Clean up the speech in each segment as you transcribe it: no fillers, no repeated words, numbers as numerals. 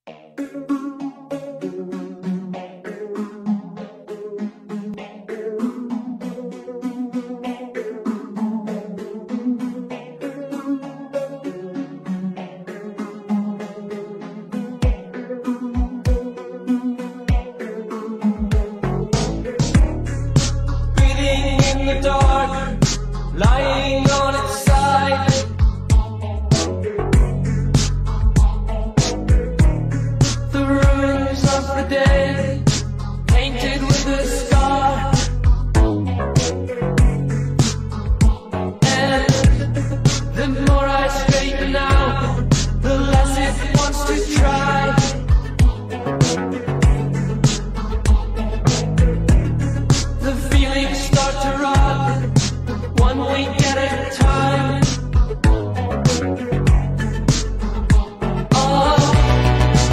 Lying on its side, the ruins of the day, painted with a scar. And the more I straighten out, the less it wants to try. The feelings start to rot, one week at a time. Oh,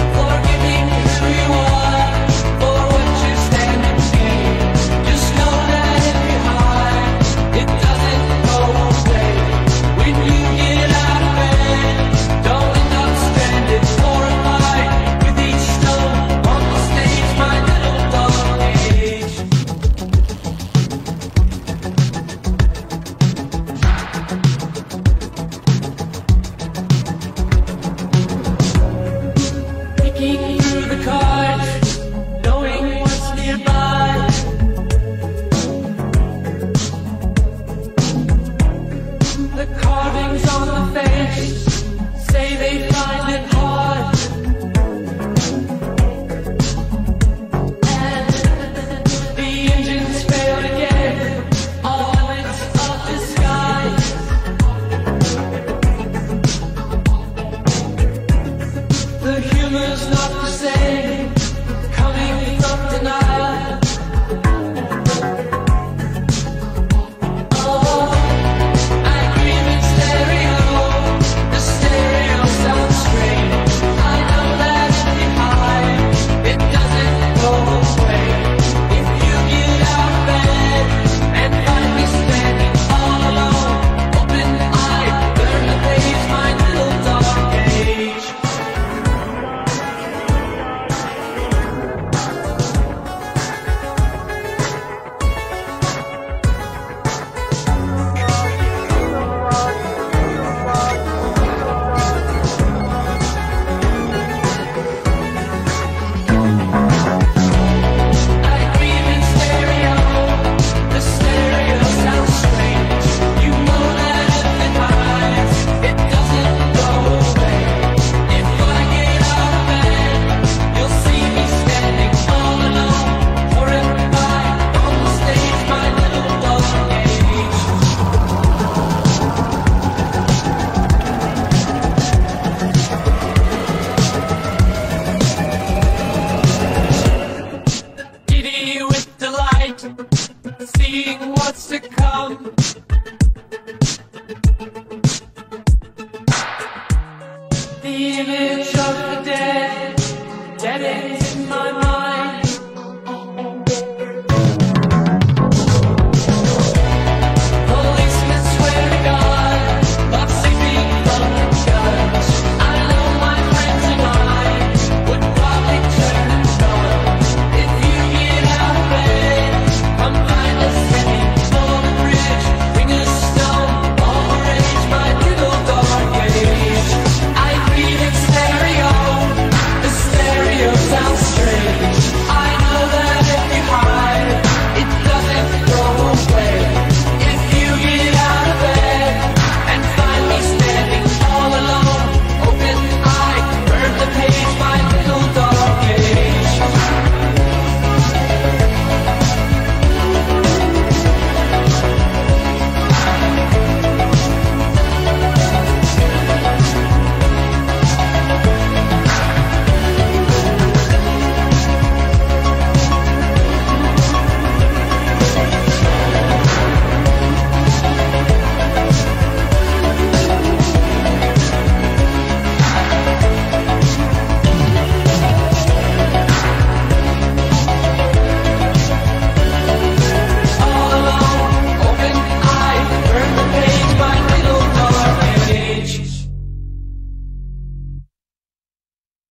forgiving who you are, for what you stand and see. Just know that if you hide, it doesn't go away. When you get out of bed, don't end up stranded, horrified with each stone on the stage, my little dog cage. Peeking through the cards, knowing what's nearby. The carvings on the face say they find it hard. And the engines fail again, all limits of disguise. The humor's not the same.